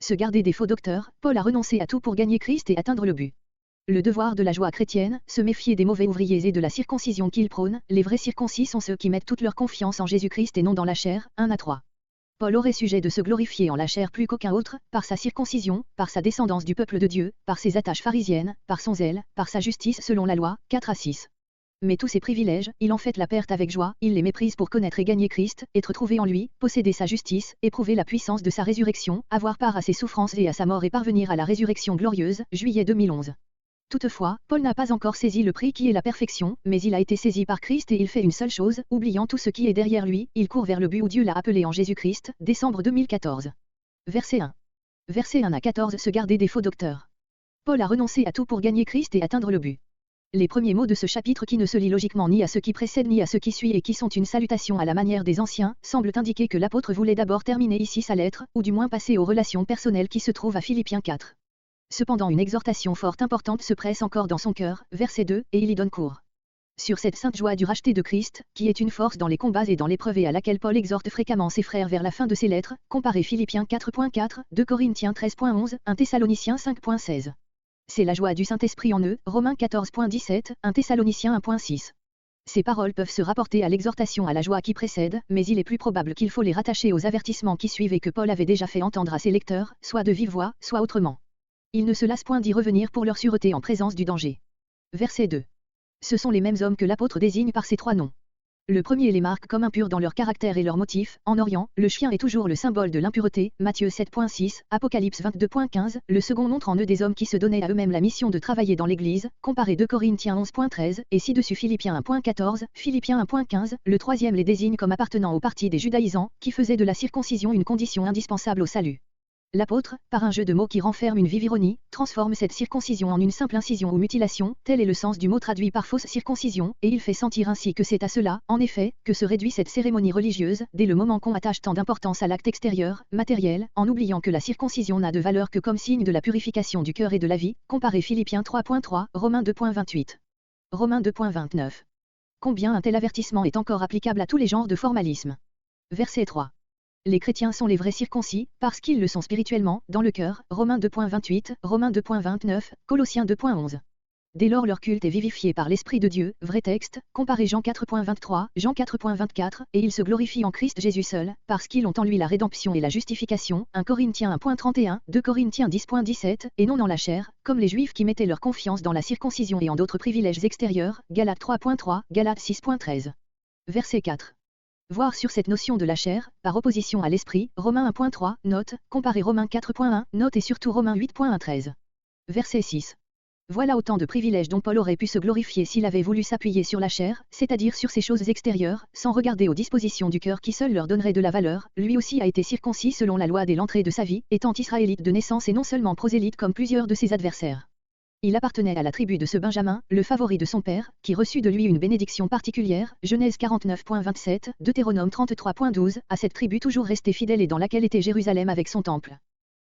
Se garder des faux docteurs, Paul a renoncé à tout pour gagner Christ et atteindre le but. Le devoir de la joie chrétienne, se méfier des mauvais ouvriers et de la circoncision qu'ils prônent. Les vrais circoncis sont ceux qui mettent toute leur confiance en Jésus-Christ et non dans la chair. 1 à 3. Paul aurait sujet de se glorifier en la chair plus qu'aucun autre, par sa circoncision, par sa descendance du peuple de Dieu, par ses attaches pharisiennes, par son zèle, par sa justice selon la loi. 4 à 6. Mais tous ces privilèges, il en fait la perte avec joie, il les méprise pour connaître et gagner Christ, être trouvé en lui, posséder sa justice, éprouver la puissance de sa résurrection, avoir part à ses souffrances et à sa mort et parvenir à la résurrection glorieuse. Juillet 2011. Toutefois, Paul n'a pas encore saisi le prix qui est la perfection, mais il a été saisi par Christ et il fait une seule chose, oubliant tout ce qui est derrière lui, il court vers le but où Dieu l'a appelé en Jésus-Christ. Décembre 2014. Verset 1. Verset 1 à 14. Se garder des faux docteurs. Paul a renoncé à tout pour gagner Christ et atteindre le but. Les premiers mots de ce chapitre qui ne se lit logiquement ni à ce qui précède ni à ce qui suit et qui sont une salutation à la manière des anciens, semblent indiquer que l'apôtre voulait d'abord terminer ici sa lettre, ou du moins passer aux relations personnelles qui se trouvent à Philippiens 4. Cependant une exhortation fort importante se presse encore dans son cœur, verset 2, et il y donne cours. Sur cette sainte joie du racheté de Christ, qui est une force dans les combats et dans l'épreuve et à laquelle Paul exhorte fréquemment ses frères vers la fin de ses lettres, comparez Philippiens 4.4, 2 Corinthiens 13.11, 1 Thessaloniciens 5.16. C'est la joie du Saint-Esprit en eux, Romains 14.17, 1 Thessaloniciens 1.6. Ces paroles peuvent se rapporter à l'exhortation à la joie qui précède, mais il est plus probable qu'il faut les rattacher aux avertissements qui suivent et que Paul avait déjà fait entendre à ses lecteurs, soit de vive voix, soit autrement. Il ne se lasse point d'y revenir pour leur sûreté en présence du danger. Verset 2. Ce sont les mêmes hommes que l'apôtre désigne par ces trois noms. Le premier les marque comme impurs dans leur caractère et leurs motifs. En Orient, le chien est toujours le symbole de l'impureté. Matthieu 7.6, Apocalypse 22.15. Le second montre en eux des hommes qui se donnaient à eux-mêmes la mission de travailler dans l'Église. Comparez 2 Corinthiens 11.13 et ci-dessus Philippiens 1.14, Philippiens 1.15. Le troisième les désigne comme appartenant au parti des judaïsants, qui faisaient de la circoncision une condition indispensable au salut. L'apôtre, par un jeu de mots qui renferme une vive ironie, transforme cette circoncision en une simple incision ou mutilation, tel est le sens du mot traduit par fausse circoncision, et il fait sentir ainsi que c'est à cela, en effet, que se réduit cette cérémonie religieuse, dès le moment qu'on attache tant d'importance à l'acte extérieur, matériel, en oubliant que la circoncision n'a de valeur que comme signe de la purification du cœur et de la vie. Comparez Philippiens 3.3, Romains 2.28. Romains 2.29. Combien un tel avertissement est encore applicable à tous les genres de formalisme. Verset 3. Les chrétiens sont les vrais circoncis, parce qu'ils le sont spirituellement, dans le cœur, Romains 2.28, Romains 2.29, Colossiens 2.11. Dès lors leur culte est vivifié par l'Esprit de Dieu, vrai texte, comparez Jean 4.23, Jean 4.24, et ils se glorifient en Christ Jésus seul, parce qu'ils ont en lui la rédemption et la justification, 1 Corinthiens 1.31, 2 Corinthiens 10.17, et non dans la chair, comme les Juifs qui mettaient leur confiance dans la circoncision et en d'autres privilèges extérieurs, Galates 3.3, Galates 6.13. Verset 4. Voir sur cette notion de la chair, par opposition à l'esprit, Romains 1.3, note, comparez Romains 4.1, note et surtout Romains 8.13. Verset 6. Voilà autant de privilèges dont Paul aurait pu se glorifier s'il avait voulu s'appuyer sur la chair, c'est-à-dire sur ces choses extérieures, sans regarder aux dispositions du cœur qui seules leur donneraient de la valeur. Lui aussi a été circoncis selon la loi dès l'entrée de sa vie, étant israélite de naissance et non seulement prosélyte comme plusieurs de ses adversaires. Il appartenait à la tribu de ce Benjamin, le favori de son père, qui reçut de lui une bénédiction particulière, Genèse 49.27, Deutéronome 33.12, à cette tribu toujours restée fidèle et dans laquelle était Jérusalem avec son temple.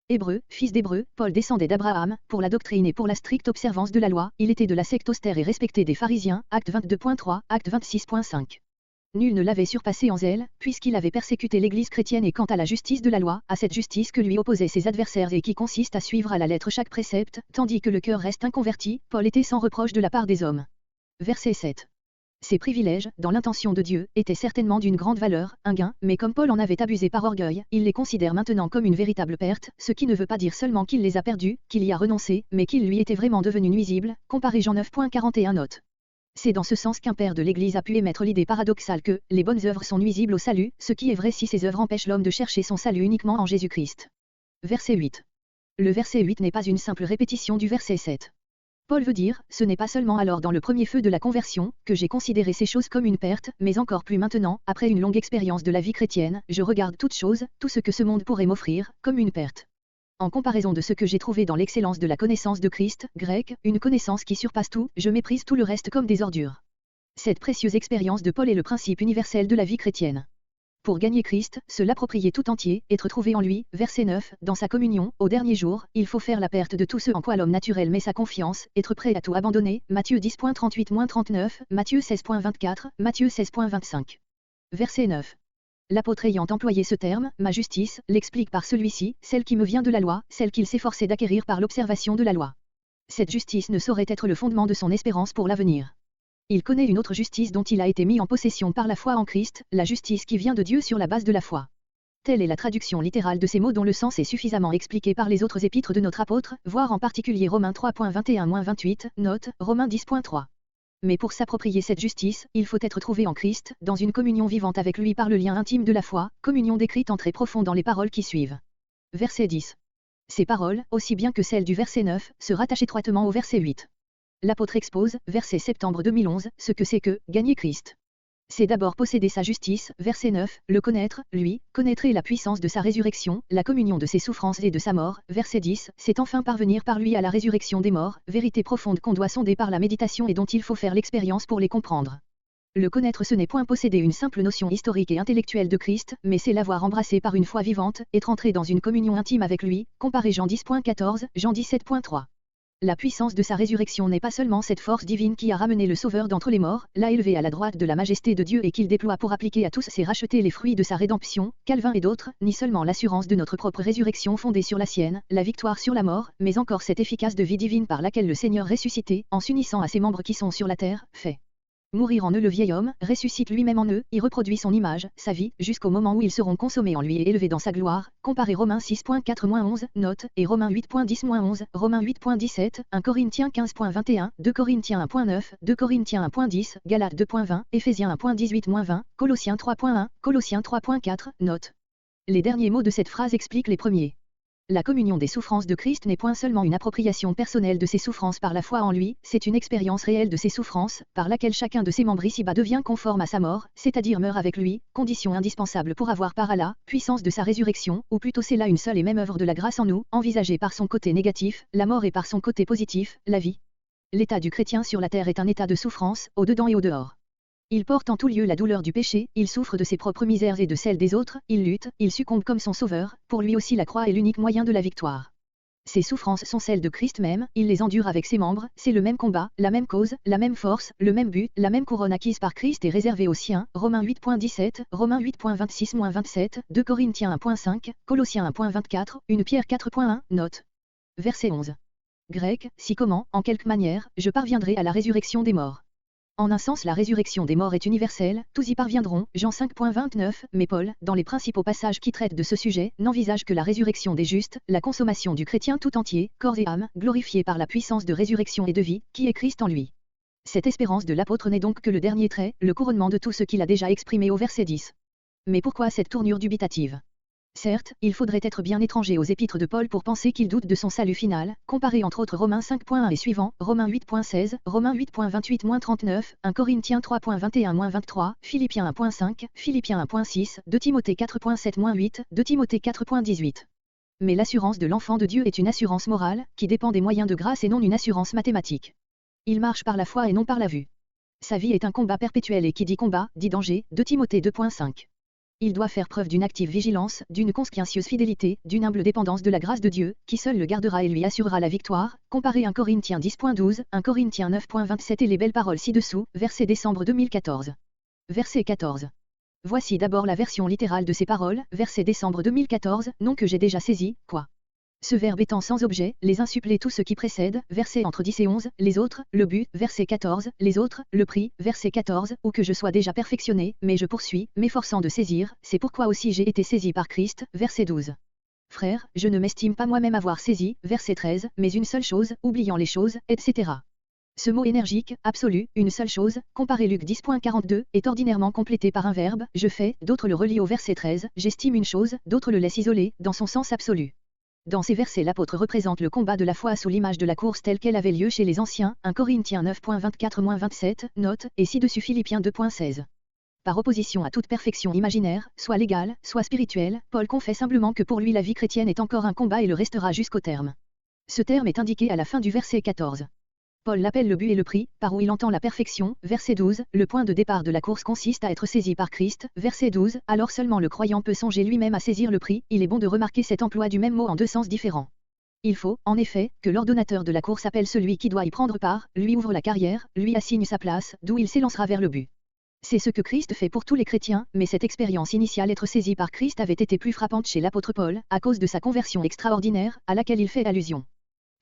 Hébreu, fils d'Hébreu, Paul descendait d'Abraham, pour la doctrine et pour la stricte observance de la loi, il était de la secte austère et respectée des pharisiens, acte 22.3, acte 26.5. Nul ne l'avait surpassé en zèle, puisqu'il avait persécuté l'Église chrétienne et quant à la justice de la loi, à cette justice que lui opposaient ses adversaires et qui consiste à suivre à la lettre chaque précepte, tandis que le cœur reste inconverti, Paul était sans reproche de la part des hommes. Verset 7. Ces privilèges, dans l'intention de Dieu, étaient certainement d'une grande valeur, un gain, mais comme Paul en avait abusé par orgueil, il les considère maintenant comme une véritable perte, ce qui ne veut pas dire seulement qu'il les a perdus, qu'il y a renoncé, mais qu'il lui était vraiment devenu nuisible, comparez Jean 9.41 note. C'est dans ce sens qu'un père de l'Église a pu émettre l'idée paradoxale que les bonnes œuvres sont nuisibles au salut, ce qui est vrai si ces œuvres empêchent l'homme de chercher son salut uniquement en Jésus-Christ. Verset 8. Le verset 8 n'est pas une simple répétition du verset 7. Paul veut dire, ce n'est pas seulement alors dans le premier feu de la conversion, que j'ai considéré ces choses comme une perte, mais encore plus maintenant, après une longue expérience de la vie chrétienne, je regarde toutes choses, tout ce que ce monde pourrait m'offrir, comme une perte. En comparaison de ce que j'ai trouvé dans l'excellence de la connaissance de Christ, grec, une connaissance qui surpasse tout, je méprise tout le reste comme des ordures. Cette précieuse expérience de Paul est le principe universel de la vie chrétienne. Pour gagner Christ, se l'approprier tout entier, être trouvé en lui, verset 9, dans sa communion, au dernier jour, il faut faire la perte de tout ce en quoi l'homme naturel met sa confiance, être prêt à tout abandonner, Matthieu 10.38-39, Matthieu 16.24, Matthieu 16.25. Verset 9. L'apôtre ayant employé ce terme, ma justice, l'explique par celui-ci, celle qui me vient de la loi, celle qu'il s'efforçait d'acquérir par l'observation de la loi. Cette justice ne saurait être le fondement de son espérance pour l'avenir. Il connaît une autre justice dont il a été mis en possession par la foi en Christ, la justice qui vient de Dieu sur la base de la foi. Telle est la traduction littérale de ces mots dont le sens est suffisamment expliqué par les autres épîtres de notre apôtre, voir en particulier Romains 3.21-28, note, Romains 10.3. Mais pour s'approprier cette justice, il faut être trouvé en Christ, dans une communion vivante avec lui par le lien intime de la foi, communion décrite en très profond dans les paroles qui suivent. Verset 10. Ces paroles, aussi bien que celles du verset 9, se rattachent étroitement au verset 8. L'apôtre expose, verset septembre 2011, ce que c'est que gagner Christ. C'est d'abord posséder sa justice, verset 9, le connaître, lui, connaître la puissance de sa résurrection, la communion de ses souffrances et de sa mort, verset 10, c'est enfin parvenir par lui à la résurrection des morts, vérité profonde qu'on doit sonder par la méditation et dont il faut faire l'expérience pour les comprendre. Le connaître ce n'est point posséder une simple notion historique et intellectuelle de Christ, mais c'est l'avoir embrassé par une foi vivante, être entré dans une communion intime avec lui, comparez Jean 10.14, Jean 17.3. La puissance de sa résurrection n'est pas seulement cette force divine qui a ramené le Sauveur d'entre les morts, l'a élevé à la droite de la majesté de Dieu et qu'il déploie pour appliquer à tous ses rachetés les fruits de sa rédemption, Calvin et d'autres, ni seulement l'assurance de notre propre résurrection fondée sur la sienne, la victoire sur la mort, mais encore cette efficace de vie divine par laquelle le Seigneur ressuscité, en s'unissant à ses membres qui sont sur la terre, fait mourir en eux le vieil homme, ressuscite lui-même en eux, y reproduit son image, sa vie, jusqu'au moment où ils seront consommés en lui et élevés dans sa gloire. Comparez Romains 6.4-11, note, et Romains 8.10-11, Romains 8.17, 1 Corinthiens 15.21, 2 Corinthiens 1.9, 2 Corinthiens 1.10, Galates 2.20, Éphésiens 1.18-20, Colossiens 3.1, Colossiens 3.4, note. Les derniers mots de cette phrase expliquent les premiers. La communion des souffrances de Christ n'est point seulement une appropriation personnelle de ses souffrances par la foi en lui, c'est une expérience réelle de ses souffrances, par laquelle chacun de ses membres ici-bas devient conforme à sa mort, c'est-à-dire meurt avec lui, condition indispensable pour avoir part à la puissance de sa résurrection, ou plutôt c'est là une seule et même œuvre de la grâce en nous, envisagée par son côté négatif, la mort et par son côté positif, la vie. L'état du chrétien sur la terre est un état de souffrance, au dedans et au dehors. Il porte en tout lieu la douleur du péché, il souffre de ses propres misères et de celles des autres, il lutte, il succombe comme son sauveur, pour lui aussi la croix est l'unique moyen de la victoire. Ses souffrances sont celles de Christ même, il les endure avec ses membres, c'est le même combat, la même cause, la même force, le même but, la même couronne acquise par Christ et réservée aux siens, Romains 8.17, Romains 8.26-27, 2 Corinthiens 1.5, Colossiens 1.24, 1 Pierre 4.1, note. Verset 11. Grec, si comment, en quelque manière, je parviendrai à la résurrection des morts. En un sens la résurrection des morts est universelle, tous y parviendront, Jean 5.29, mais Paul, dans les principaux passages qui traitent de ce sujet, n'envisage que la résurrection des justes, la consommation du chrétien tout entier, corps et âme, glorifié par la puissance de résurrection et de vie, qui est Christ en lui. Cette espérance de l'apôtre n'est donc que le dernier trait, le couronnement de tout ce qu'il a déjà exprimé au verset 10. Mais pourquoi cette tournure dubitative ? Certes, il faudrait être bien étranger aux épîtres de Paul pour penser qu'il doute de son salut final, comparé entre autres Romains 5.1 et suivants, Romains 8.16, Romains 8.28-39, 1 Corinthiens 3.21-23, Philippiens 1.5, Philippiens 1.6, 2 Timothée 4.7-8, 2 Timothée 4.18. Mais l'assurance de l'enfant de Dieu est une assurance morale, qui dépend des moyens de grâce et non d'une assurance mathématique. Il marche par la foi et non par la vue. Sa vie est un combat perpétuel et qui dit combat, dit danger, 2 Timothée 2.5. Il doit faire preuve d'une active vigilance, d'une consciencieuse fidélité, d'une humble dépendance de la grâce de Dieu, qui seul le gardera et lui assurera la victoire. Comparez 1 Corinthiens 10.12, 1 Corinthiens 9.27 et les belles paroles ci-dessous, verset décembre 2014. Verset 14. Voici d'abord la version littérale de ces paroles, verset décembre 2014, non que j'ai déjà saisi, quoi. Ce verbe étant sans objet, les uns suppléent tout ce qui précède, verset entre 10 et 11, les autres, le but, verset 14, les autres, le prix, verset 14, ou que je sois déjà perfectionné, mais je poursuis, m'efforçant de saisir, c'est pourquoi aussi j'ai été saisi par Christ, verset 12. Frère, je ne m'estime pas moi-même avoir saisi, verset 13, mais une seule chose, oubliant les choses, etc. Ce mot énergique, absolu, une seule chose, comparé Luc 10.42, est ordinairement complété par un verbe, je fais, d'autres le relient au verset 13, j'estime une chose, d'autres le laissent isolé, dans son sens absolu. Dans ces versets l'apôtre représente le combat de la foi sous l'image de la course telle qu'elle avait lieu chez les anciens, 1 Corinthiens 9.24-27, note, et ci-dessus Philippiens 2.16. Par opposition à toute perfection imaginaire, soit légale, soit spirituelle, Paul confesse humblement que pour lui la vie chrétienne est encore un combat et le restera jusqu'au terme. Ce terme est indiqué à la fin du verset 14. Paul l'appelle le but et le prix, par où il entend la perfection, verset 12, le point de départ de la course consiste à être saisi par Christ, verset 12, alors seulement le croyant peut songer lui-même à saisir le prix, il est bon de remarquer cet emploi du même mot en deux sens différents. Il faut, en effet, que l'ordonnateur de la course appelle celui qui doit y prendre part, lui ouvre la carrière, lui assigne sa place, d'où il s'élancera vers le but. C'est ce que Christ fait pour tous les chrétiens, mais cette expérience initiale être saisie par Christ avait été plus frappante chez l'apôtre Paul, à cause de sa conversion extraordinaire, à laquelle il fait allusion.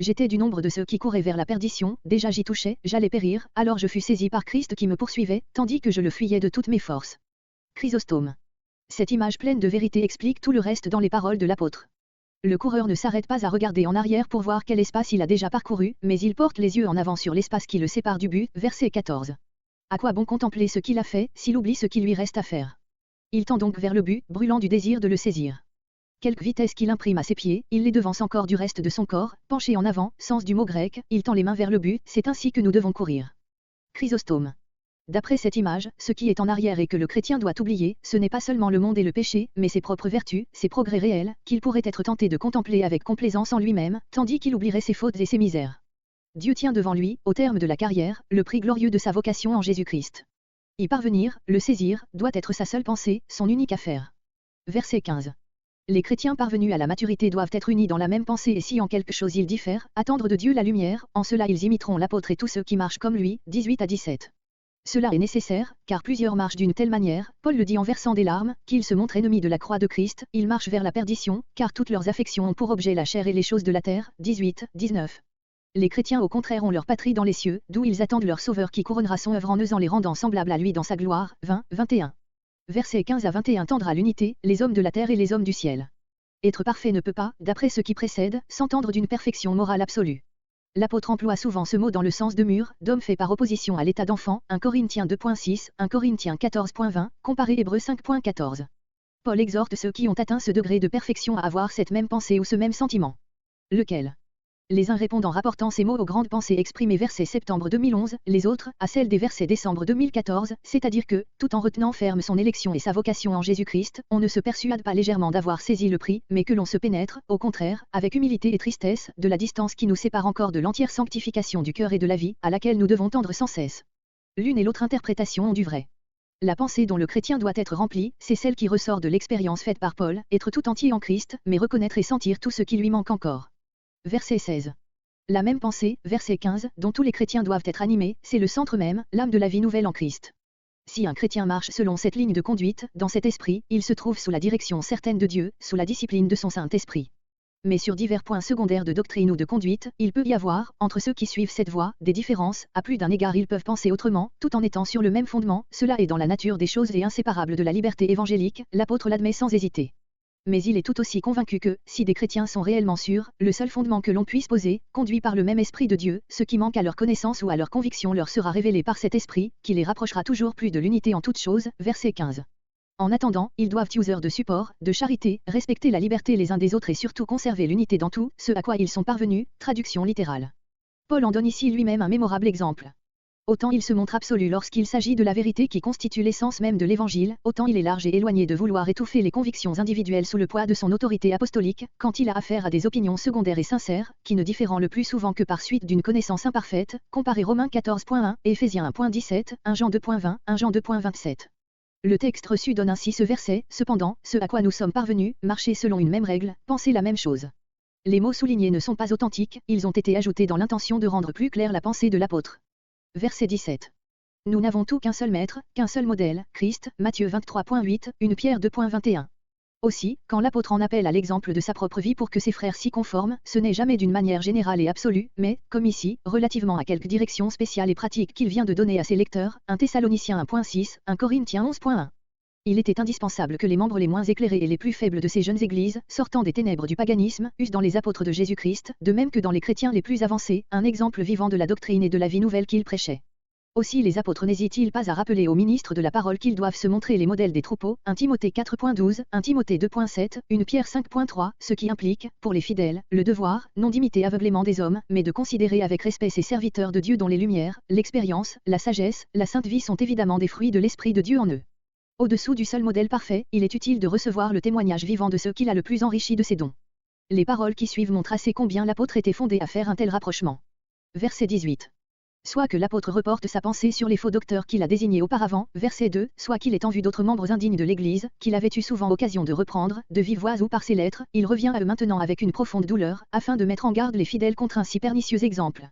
J'étais du nombre de ceux qui couraient vers la perdition, déjà j'y touchais, j'allais périr, alors je fus saisi par Christ qui me poursuivait, tandis que je le fuyais de toutes mes forces. Chrysostome. Cette image pleine de vérité explique tout le reste dans les paroles de l'apôtre. Le coureur ne s'arrête pas à regarder en arrière pour voir quel espace il a déjà parcouru, mais il porte les yeux en avant sur l'espace qui le sépare du but, verset 14. À quoi bon contempler ce qu'il a fait, s'il oublie ce qui lui reste à faire? Il tend donc vers le but, brûlant du désir de le saisir. Quelque vitesse qu'il imprime à ses pieds, il les devance encore du reste de son corps, penché en avant, sens du mot grec, il tend les mains vers le but, c'est ainsi que nous devons courir. Chrysostome. D'après cette image, ce qui est en arrière et que le chrétien doit oublier, ce n'est pas seulement le monde et le péché, mais ses propres vertus, ses progrès réels, qu'il pourrait être tenté de contempler avec complaisance en lui-même, tandis qu'il oublierait ses fautes et ses misères. Dieu tient devant lui, au terme de la carrière, le prix glorieux de sa vocation en Jésus-Christ. Y parvenir, le saisir, doit être sa seule pensée, son unique affaire. Verset 15. Les chrétiens parvenus à la maturité doivent être unis dans la même pensée et si en quelque chose ils diffèrent, attendre de Dieu la lumière, en cela ils imiteront l'apôtre et tous ceux qui marchent comme lui, 18 à 17. Cela est nécessaire, car plusieurs marchent d'une telle manière, Paul le dit en versant des larmes, qu'ils se montrent ennemis de la croix de Christ, ils marchent vers la perdition, car toutes leurs affections ont pour objet la chair et les choses de la terre, 18, 19. Les chrétiens au contraire ont leur patrie dans les cieux, d'où ils attendent leur Sauveur qui couronnera son œuvre en eux en les rendant semblables à lui dans sa gloire, 20, 21. Versets 15 à 21 tendre à l'unité, les hommes de la terre et les hommes du ciel. Être parfait ne peut pas, d'après ce qui précède, s'entendre d'une perfection morale absolue. L'apôtre emploie souvent ce mot dans le sens de mur, d'homme fait par opposition à l'état d'enfant, 1 Corinthiens 2.6, 1 Corinthiens 14.20, comparé Hébreux 5.14. Paul exhorte ceux qui ont atteint ce degré de perfection à avoir cette même pensée ou ce même sentiment. Lequel? Les uns répondent en rapportant ces mots aux grandes pensées exprimées versets septembre 2011, les autres, à celles des versets décembre 2014, c'est-à-dire que, tout en retenant ferme son élection et sa vocation en Jésus-Christ, on ne se persuade pas légèrement d'avoir saisi le prix, mais que l'on se pénètre, au contraire, avec humilité et tristesse, de la distance qui nous sépare encore de l'entière sanctification du cœur et de la vie, à laquelle nous devons tendre sans cesse. L'une et l'autre interprétation ont du vrai. La pensée dont le chrétien doit être rempli, c'est celle qui ressort de l'expérience faite par Paul, être tout entier en Christ, mais reconnaître et sentir tout ce qui lui manque encore. Verset 16. La même pensée, verset 15, dont tous les chrétiens doivent être animés, c'est le centre même, l'âme de la vie nouvelle en Christ. Si un chrétien marche selon cette ligne de conduite, dans cet esprit, il se trouve sous la direction certaine de Dieu, sous la discipline de son Saint-Esprit. Mais sur divers points secondaires de doctrine ou de conduite, il peut y avoir, entre ceux qui suivent cette voie, des différences, à plus d'un égard ils peuvent penser autrement, tout en étant sur le même fondement, cela est dans la nature des choses et inséparable de la liberté évangélique, l'apôtre l'admet sans hésiter. Mais il est tout aussi convaincu que, si des chrétiens sont réellement sûrs, le seul fondement que l'on puisse poser, conduit par le même esprit de Dieu, ce qui manque à leur connaissance ou à leur conviction leur sera révélé par cet esprit, qui les rapprochera toujours plus de l'unité en toutes choses, verset 15. En attendant, ils doivent user de support, de charité, respecter la liberté les uns des autres et surtout conserver l'unité dans tout, ce à quoi ils sont parvenus, traduction littérale. Paul en donne ici lui-même un mémorable exemple. Autant il se montre absolu lorsqu'il s'agit de la vérité qui constitue l'essence même de l'Évangile, autant il est large et éloigné de vouloir étouffer les convictions individuelles sous le poids de son autorité apostolique, quand il a affaire à des opinions secondaires et sincères, qui ne différent le plus souvent que par suite d'une connaissance imparfaite, comparez Romains 14.1 et Éphésiens 1.17, 1 Jean 2.20, 1 Jean 2.27. Le texte reçu donne ainsi ce verset, cependant, ce à quoi nous sommes parvenus, marcher selon une même règle, penser la même chose. Les mots soulignés ne sont pas authentiques, ils ont été ajoutés dans l'intention de rendre plus claire la pensée de l'apôtre. Verset 17. Nous n'avons tout qu'un seul maître, qu'un seul modèle, Christ, Matthieu 23.8, 1 Pierre 2.21. Aussi, quand l'apôtre en appelle à l'exemple de sa propre vie pour que ses frères s'y conforment, ce n'est jamais d'une manière générale et absolue, mais, comme ici, relativement à quelques directions spéciales et pratiques qu'il vient de donner à ses lecteurs, 1 Thessaloniciens 1.6, 1 Corinthiens 11.1. Il était indispensable que les membres les moins éclairés et les plus faibles de ces jeunes églises, sortant des ténèbres du paganisme, eussent dans les apôtres de Jésus-Christ, de même que dans les chrétiens les plus avancés, un exemple vivant de la doctrine et de la vie nouvelle qu'ils prêchaient. Aussi les apôtres n'hésitent-ils pas à rappeler aux ministres de la parole qu'ils doivent se montrer les modèles des troupeaux, 1 Timothée 4.12, 1 Timothée 2.7, 1 Pierre 5.3, ce qui implique, pour les fidèles, le devoir, non d'imiter aveuglément des hommes, mais de considérer avec respect ces serviteurs de Dieu dont les lumières, l'expérience, la sagesse, la sainte vie sont évidemment des fruits de l'Esprit de Dieu en eux. Au-dessous du seul modèle parfait, il est utile de recevoir le témoignage vivant de ceux qu'il a le plus enrichi de ses dons. Les paroles qui suivent montrent assez combien l'apôtre était fondé à faire un tel rapprochement. Verset 18. Soit que l'apôtre reporte sa pensée sur les faux docteurs qu'il a désignés auparavant, verset 2, soit qu'il ait en vue d'autres membres indignes de l'Église, qu'il avait eu souvent occasion de reprendre, de vive voix ou par ses lettres, il revient à eux maintenant avec une profonde douleur, afin de mettre en garde les fidèles contre un si pernicieux exemple.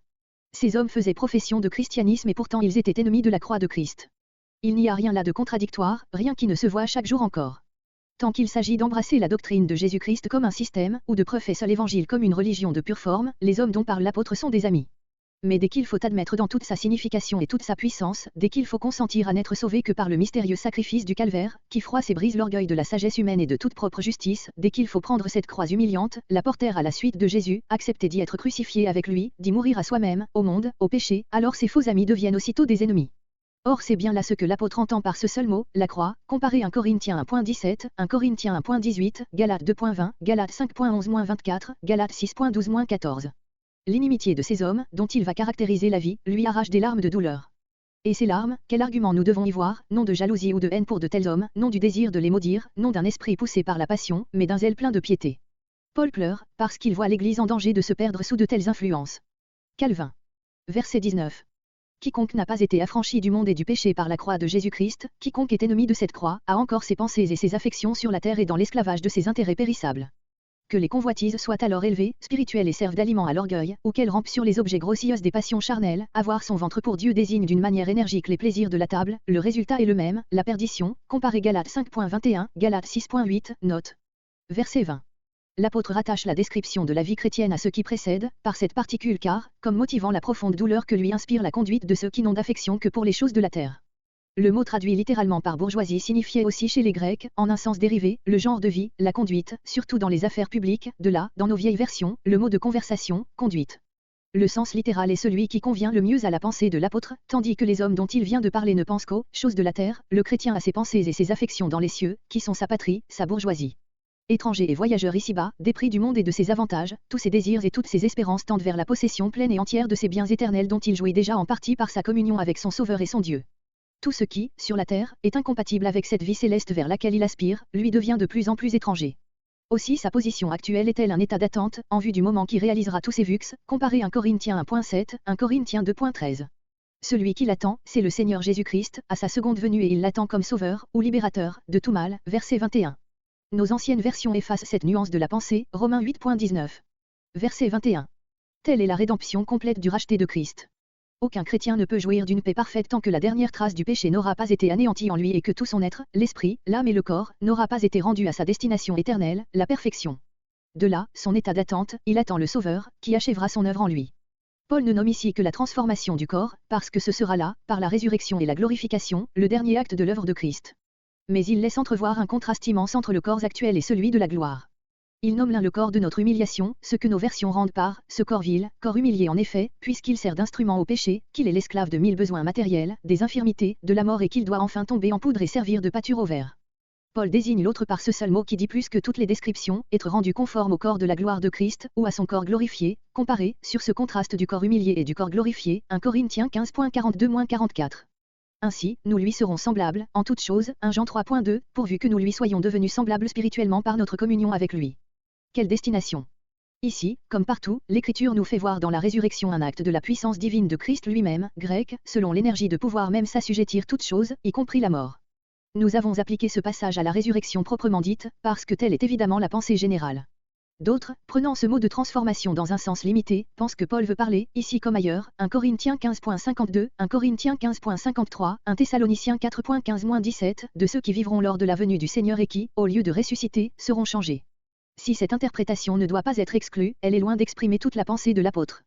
Ces hommes faisaient profession de christianisme et pourtant ils étaient ennemis de la croix de Christ. Il n'y a rien là de contradictoire, rien qui ne se voit chaque jour encore. Tant qu'il s'agit d'embrasser la doctrine de Jésus-Christ comme un système, ou de professer l'évangile comme une religion de pure forme, les hommes dont parle l'apôtre sont des amis. Mais dès qu'il faut admettre dans toute sa signification et toute sa puissance, dès qu'il faut consentir à n'être sauvé que par le mystérieux sacrifice du calvaire, qui froisse et brise l'orgueil de la sagesse humaine et de toute propre justice, dès qu'il faut prendre cette croix humiliante, la porter à la suite de Jésus, accepter d'y être crucifié avec lui, d'y mourir à soi-même, au monde, au péché, alors ses faux amis deviennent aussitôt des ennemis. Or c'est bien là ce que l'apôtre entend par ce seul mot, la croix, comparé 1 Corinthiens 1.17, 1 Corinthiens 1.18, Galates 2.20, Galates 5.11-24, Galates 6.12-14. L'inimitié de ces hommes, dont il va caractériser la vie, lui arrache des larmes de douleur. Et ces larmes, quel argument nous devons y voir, non de jalousie ou de haine pour de tels hommes, non du désir de les maudire, non d'un esprit poussé par la passion, mais d'un zèle plein de piété. Paul pleure, parce qu'il voit l'Église en danger de se perdre sous de telles influences. Calvin. Verset 19. Quiconque n'a pas été affranchi du monde et du péché par la croix de Jésus-Christ, quiconque est ennemi de cette croix, a encore ses pensées et ses affections sur la terre et dans l'esclavage de ses intérêts périssables. Que les convoitises soient alors élevées, spirituelles et servent d'aliment à l'orgueil, ou qu'elles rampent sur les objets grossiers des passions charnelles, avoir son ventre pour Dieu désigne d'une manière énergique les plaisirs de la table, le résultat est le même, la perdition, comparé Galates 5.21, Galates 6.8, note. Verset 20. L'apôtre rattache la description de la vie chrétienne à ce qui précède, par cette particule car, comme motivant la profonde douleur que lui inspire la conduite de ceux qui n'ont d'affection que pour les choses de la terre. Le mot traduit littéralement par bourgeoisie signifiait aussi chez les Grecs, en un sens dérivé, le genre de vie, la conduite, surtout dans les affaires publiques, de là, dans nos vieilles versions, le mot de conversation, conduite. Le sens littéral est celui qui convient le mieux à la pensée de l'apôtre, tandis que les hommes dont il vient de parler ne pensent qu'aux choses de la terre, le chrétien a ses pensées et ses affections dans les cieux, qui sont sa patrie, sa bourgeoisie. Étranger et voyageur ici-bas, dépris du monde et de ses avantages, tous ses désirs et toutes ses espérances tendent vers la possession pleine et entière de ses biens éternels dont il jouit déjà en partie par sa communion avec son Sauveur et son Dieu. Tout ce qui, sur la terre, est incompatible avec cette vie céleste vers laquelle il aspire, lui devient de plus en plus étranger. Aussi sa position actuelle est-elle un état d'attente, en vue du moment qui réalisera tous ses vues, comparé 1 Corinthiens 1.7, 1 Corinthiens 2.13. Celui qui l'attend, c'est le Seigneur Jésus-Christ, à sa seconde venue et il l'attend comme sauveur, ou libérateur, de tout mal, verset 21. Nos anciennes versions effacent cette nuance de la pensée, Romains 8.19. Verset 21. Telle est la rédemption complète du racheté de Christ. Aucun chrétien ne peut jouir d'une paix parfaite tant que la dernière trace du péché n'aura pas été anéantie en lui et que tout son être, l'esprit, l'âme et le corps, n'aura pas été rendu à sa destination éternelle, la perfection. De là, son état d'attente, il attend le Sauveur, qui achèvera son œuvre en lui. Paul ne nomme ici que la transformation du corps, parce que ce sera là, par la résurrection et la glorification, le dernier acte de l'œuvre de Christ. Mais il laisse entrevoir un contraste immense entre le corps actuel et celui de la gloire. Il nomme l'un le corps de notre humiliation, ce que nos versions rendent par, ce corps vil, corps humilié en effet, puisqu'il sert d'instrument au péché, qu'il est l'esclave de 1000 besoins matériels, des infirmités, de la mort et qu'il doit enfin tomber en poudre et servir de pâture aux vers. Paul désigne l'autre par ce seul mot qui dit plus que toutes les descriptions, être rendu conforme au corps de la gloire de Christ, ou à son corps glorifié, comparé, sur ce contraste du corps humilié et du corps glorifié, 1 Corinthiens 15.42-44. Ainsi, nous lui serons semblables, en toutes choses, 1 Jean 3.2, pourvu que nous lui soyons devenus semblables spirituellement par notre communion avec lui. Quelle destination! Ici, comme partout, l'Écriture nous fait voir dans la résurrection un acte de la puissance divine de Christ lui-même, grec, selon l'énergie de pouvoir même s'assujettir toutes choses, y compris la mort. Nous avons appliqué ce passage à la résurrection proprement dite, parce que telle est évidemment la pensée générale. D'autres, prenant ce mot de transformation dans un sens limité, pensent que Paul veut parler, ici comme ailleurs, 1 Corinthiens 15.52, 1 Corinthiens 15.53, 1 Thessaloniciens 4.15-17, de ceux qui vivront lors de la venue du Seigneur et qui, au lieu de ressusciter, seront changés. Si cette interprétation ne doit pas être exclue, elle est loin d'exprimer toute la pensée de l'apôtre.